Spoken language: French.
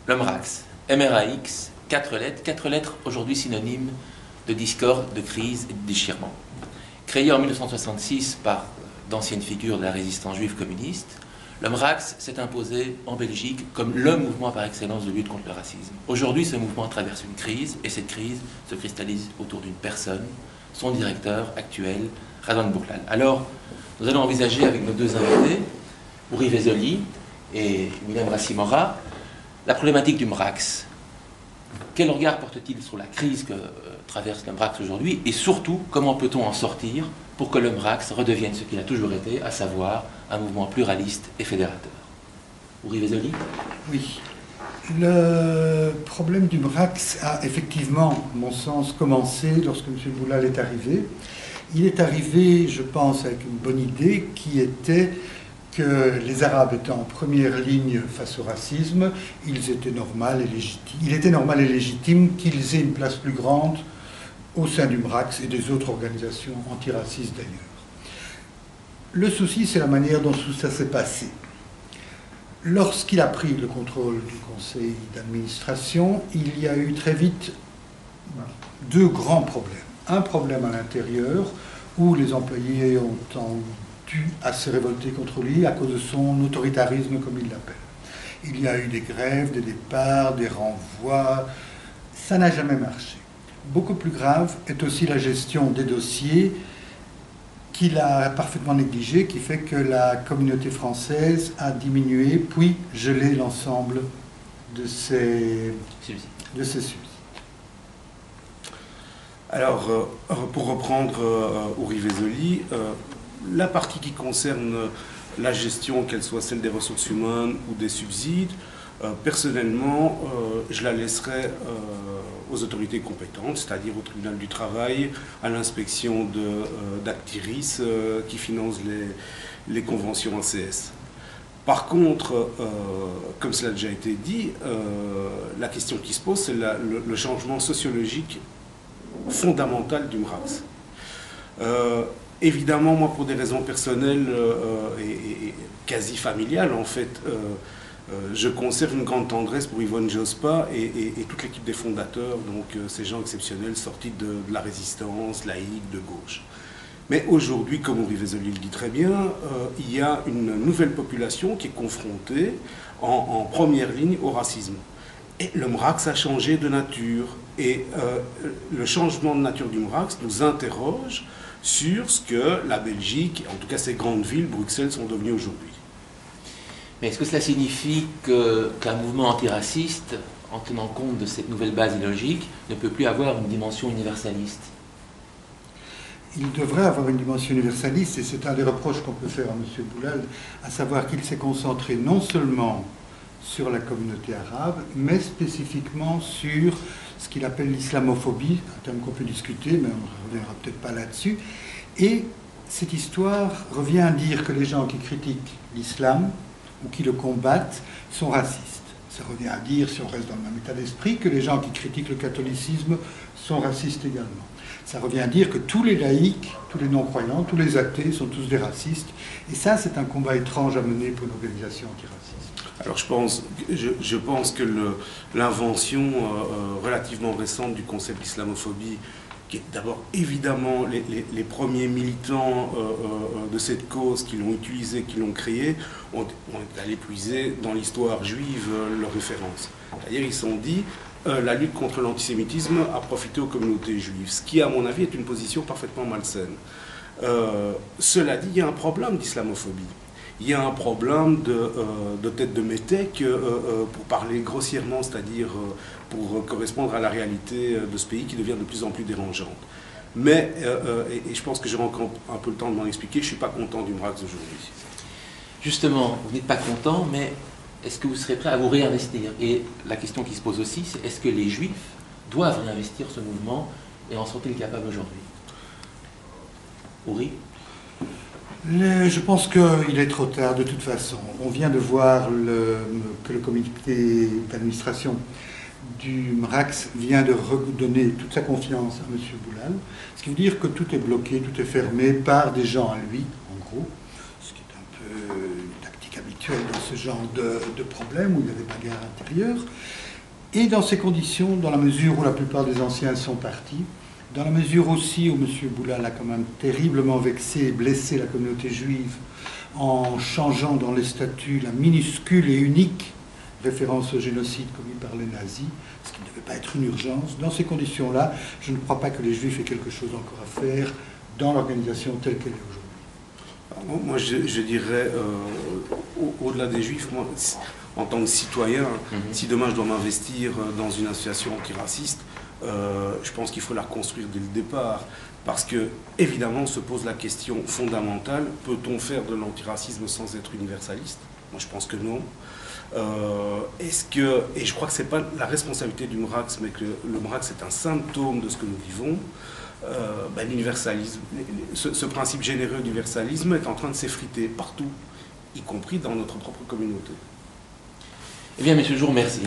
Le MRAX, M-R-A-X, 4 lettres aujourd'hui synonymes de discorde, de crise et de déchirement. Créé en 1966 par d'anciennes figures de la résistance juive communiste, le MRAX s'est imposé en Belgique comme le mouvement par excellence de lutte contre le racisme. Aujourd'hui, ce mouvement traverse une crise, et cette crise se cristallise autour d'une personne, son directeur actuel, Razvan Bourlal. Alors, nous allons envisager avec nos deux invités, Uri Vézoli et William Rassimora, la problématique du MRAX. Quel regard porte-t-il sur la crise que traverse le MRAX aujourd'hui, et surtout, comment peut-on en sortir pour que le MRAX redevienne ce qu'il a toujours été, à savoir un mouvement pluraliste et fédérateur? Uri Vézoli? Oui. Le problème du MRAX a effectivement, à mon sens, commencé lorsque M. Boulal est arrivé. Il est arrivé, je pense, avec une bonne idée qui était que les Arabes étaient en première ligne face au racisme, il était normal et légitime qu'ils aient une place plus grande au sein du MRAX et des autres organisations antiracistes d'ailleurs. Le souci, c'est la manière dont tout ça s'est passé. Lorsqu'il a pris le contrôle du conseil d'administration, il y a eu très vite deux grands problèmes. Un problème à l'intérieur, où les employés ont dû à se révolter contre lui à cause de son autoritarisme, comme il l'appelle. Il y a eu des grèves, des départs, des renvois. Ça n'a jamais marché. Beaucoup plus grave est aussi la gestion des dossiers qu'il a parfaitement négligé, qui fait que la communauté française a diminué, puis gelé l'ensemble de ses subsides. Alors, pour reprendre Uri Vézoli, la partie qui concerne la gestion, qu'elle soit celle des ressources humaines ou des subsides, personnellement, je la laisserai aux autorités compétentes, c'est-à-dire au tribunal du travail, à l'inspection d'Actiris qui finance les conventions ACS. Par contre, comme cela a déjà été dit, la question qui se pose, c'est le changement sociologique fondamental du MRAX. Évidemment, moi, pour des raisons personnelles et quasi familiales, en fait, je conserve une grande tendresse pour Yvonne Jospa et toute l'équipe des fondateurs, donc ces gens exceptionnels sortis de la résistance laïque, de gauche. Mais aujourd'hui, comme Uri Vézoli le dit très bien, il y a une nouvelle population qui est confrontée en première ligne au racisme. Et le MRAX a changé de nature. Et le changement de nature du MRAX nous interroge sur ce que la Belgique, en tout cas ces grandes villes, Bruxelles, sont devenues aujourd'hui. Mais est-ce que cela signifie qu'un mouvement antiraciste, en tenant compte de cette nouvelle base idéologique, ne peut plus avoir une dimension universaliste? Il devrait avoir une dimension universaliste, et c'est un des reproches qu'on peut faire à M. Boulal, à savoir qu'il s'est concentré non seulement sur la communauté arabe, mais spécifiquement sur ce qu'il appelle l'islamophobie, un terme qu'on peut discuter, mais on ne reviendra peut-être pas là-dessus. Et cette histoire revient à dire que les gens qui critiquent l'islam ou qui le combattent sont racistes. Ça revient à dire, si on reste dans le même état d'esprit, que les gens qui critiquent le catholicisme sont racistes également. Ça revient à dire que tous les laïcs, tous les non-croyants, tous les athées sont tous des racistes. Et ça, c'est un combat étrange à mener pour une organisation antiraciste. Alors je pense que l'invention relativement récente du concept d'islamophobie, qui est d'abord évidemment les premiers militants de cette cause qui l'ont utilisé, qui l'ont créé, ont allé puiser dans l'histoire juive leurs références. C'est-à-dire ils se sont dit la lutte contre l'antisémitisme a profité aux communautés juives, ce qui à mon avis est une position parfaitement malsaine. Cela dit, il y a un problème d'islamophobie. Il y a un problème de tête de métèque, pour parler grossièrement, c'est-à-dire pour correspondre à la réalité de ce pays qui devient de plus en plus dérangeante. Mais, et je pense que j'aurai encore un peu le temps de m'en expliquer, je ne suis pas content du MRAX d'aujourd'hui. Justement, vous n'êtes pas content, mais est-ce que vous serez prêt à vous réinvestir? Et la question qui se pose aussi, c'est est-ce que les Juifs doivent réinvestir ce mouvement et en sont-ils capables aujourd'hui? Uri? Je pense qu'il est trop tard de toute façon. On vient de voir que le comité d'administration du MRAX vient de redonner toute sa confiance à M. Boulal, ce qui veut dire que tout est bloqué, tout est fermé par des gens à lui, en gros, ce qui est un peu une tactique habituelle habituel dans ce genre de problème où il y a des bagarres intérieures. Et dans ces conditions, dans la mesure où la plupart des anciens sont partis, dans la mesure aussi où M. Boulal a quand même terriblement vexé et blessé la communauté juive en changeant dans les statuts la minuscule et unique référence au génocide commis par les nazis, ce qui ne devait pas être une urgence. Dans ces conditions-là, je ne crois pas que les Juifs aient quelque chose encore à faire dans l'organisation telle qu'elle est aujourd'hui. Moi, je dirais, au-delà des Juifs, moi, en tant que citoyen, si demain je dois m'investir dans une association antiraciste, je pense qu'il faut la reconstruire dès le départ. Parce que, évidemment, se pose la question fondamentale, peut-on faire de l'antiracisme sans être universaliste? Moi, je pense que non. Et je crois que ce n'est pas la responsabilité du MRACS, mais que le MRACS est un symptôme de ce que nous vivons. L'universalisme, ce principe généreux d'universalisme est en train de s'effriter partout, y compris dans notre propre communauté. Eh bien, monsieur Jour, merci.